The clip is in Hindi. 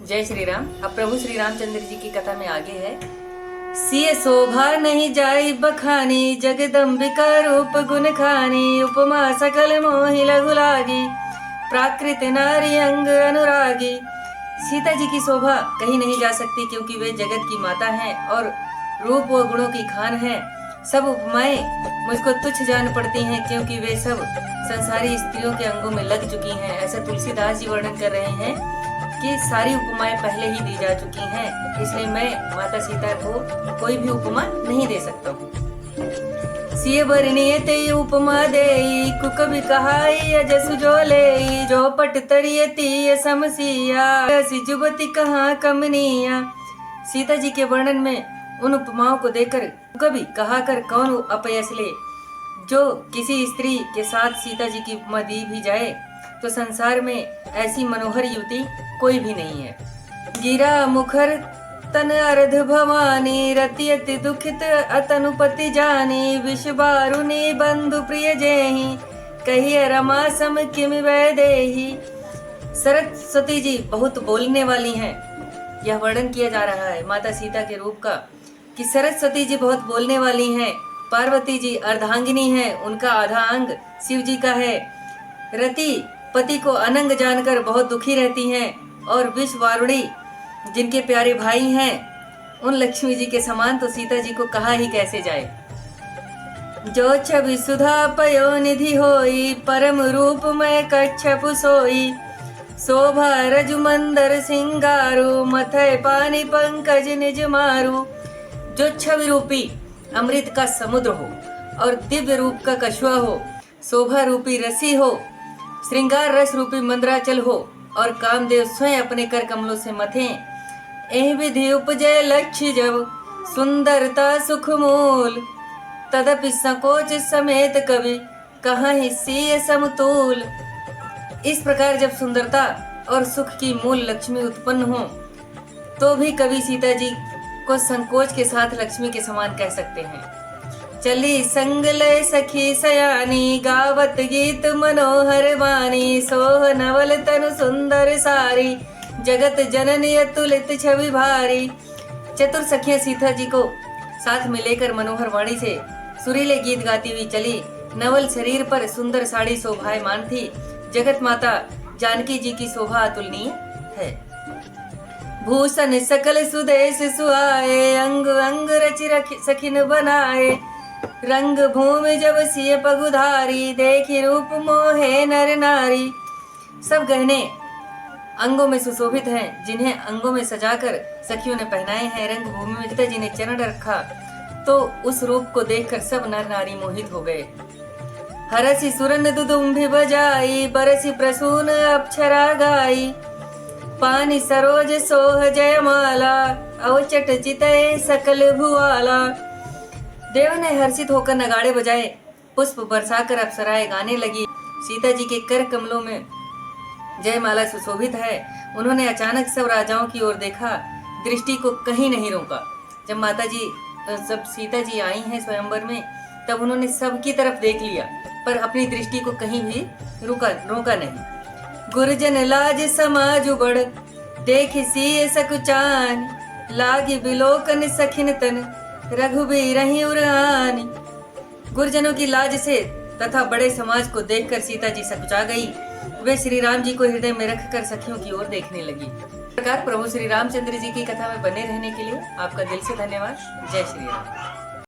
जय श्री राम। अब प्रभु श्री रामचंद्र जी की कथा में आगे है। सिय शोभा नहीं जाई बखानी, जगदम्बिका रूप गुण खानी, उपमा सकल मोहि लघु लागी, प्राकृत नारी अंग अनुरागी। सीता जी की शोभा कहीं नहीं जा सकती क्योंकि वे जगत की माता हैं और रूप व गुणों की खान हैं। सब उपमाएं मुझको तुच्छ जान पड़ती हैं क्योंकि वे सब संसारी स्त्रियों के अंगों में लग चुकी हैं। ऐसा तुलसीदास जी वर्णन कर रहे हैं कि सारी उपमाएं पहले ही दी जा चुकी हैं, इसलिए मैं माता सीता को कोई भी उपमा नहीं दे सकता हूँ। सिय बरनिय ते उपमा देई, कुकवि कहाई अजसु जो लेई, जो पट तरियती समसिया, जुबती कहाँ कमनिया। सीता जी के वर्णन में उन उपमाओं को देकर कभी कहा कर कौन अपयस ले। जो किसी स्त्री के साथ सीता जी की उपमा दी भी जाए तो संसार में ऐसी मनोहर युवती कोई भी नहीं है। गिरा मुखर तन अर्ध भवानी, रतियति दुखित अतनुपति जानी, विष बारुनी बंधु प्रिय जेहि, कहिए रमा सम किम वैदेही। सरस्वती जी बहुत बोलने वाली हैं। यह वर्णन किया जा रहा है माता सीता के रूप का कि सरस्वती जी बहुत बोलने वाली हैं। पार्वती जी अर्धांगिनी हैं, उनका आधा अंग शिव जी का है। रति पति को अनंग जानकर बहुत दुखी रहती हैं और विष वारुणी जिनके प्यारे भाई हैं उन लक्ष्मी जी के समान तो सीता जी को कहा ही कैसे जाए। जो छवि सुधा पयो निधि होई, परम रूप में कच्छप सोई, शोभा रजु मंदर सिंगारू, मथय पानी पंकज निज मारू। जो छवि रूपी अमृत का समुद्र हो और दिव्य रूप का कछुआ हो, शोभा रूपी रसी हो, श्रृंगार रस रूपी मंद्राचल हो और कामदेव स्वयं अपने कर कमलों से मथे। एहि विधि उपजय लक्ष्य जब, सुंदरता सुख मूल, तदपि संकोच समेत कवि, कहाँ ही सिय समतूल। इस प्रकार जब सुंदरता और सुख की मूल लक्ष्मी उत्पन्न हो तो भी कवि सीता जी को संकोच के साथ लक्ष्मी के समान कह सकते हैं। चली संग लय सखी सयानी, गावत गीत मनोहर वाणी, सोह नवल तनु सुंदर सारी, जगत जननी अतुलित छवि भारी। चतुर सखियां सीता जी को साथ में लेकर मनोहर वाणी से सुरीले गीत गाती हुई चली। नवल शरीर पर सुंदर साड़ी शोभायमान थी। जगत माता जानकी जी की शोभा अतुलनीय है। भूषण सकल सुदेश सुहाए, अंग अंग रच सखिन बनाए, रंग भूमि जब सिय पगुधारी, देखी रूप मोहे नर नारी। सब गहने अंगों में सुशोभित हैं जिन्हें अंगों में सजाकर सखियों ने पहनाए हैं। रंग भूमि में सीता जी ने चरण रखा तो उस रूप को देखकर सब नर नारी मोहित हो गए। हरसी सुरन दुदुम्भि बजाई, बरसी प्रसून अप्सरा गाई, पानी सरोज सोह जयमाला, अवचट चितय सकल भुआला। देव ने हर्षित होकर नगाड़े बजाए, पुष्प बरसाकर अप्सराएं गाने लगी। सीता जी के कर कमलों में जयमाला सुशोभित है। उन्होंने अचानक सब राजाओं की ओर देखा, दृष्टि को कहीं नहीं रोका। जब माता जी जब सीता जी आई हैं स्वयंवर में तब उन्होंने सबकी तरफ देख लिया पर अपनी दृष्टि को कहीं भी रोका नहीं। गुरजन लाज समाज उबड़, देख सिय सकुचान, लागी बिलोकन सखिन तन, रघुबीर ही उरानी। गुरजनों की लाज से तथा बड़े समाज को देखकर सीता जी सकुचा गई। वे श्री राम जी को हृदय में रखकर सखियों की ओर देखने लगी। इस प्रकार प्रभु श्री रामचंद्र जी की कथा में बने रहने के लिए आपका दिल से धन्यवाद। जय श्री राम।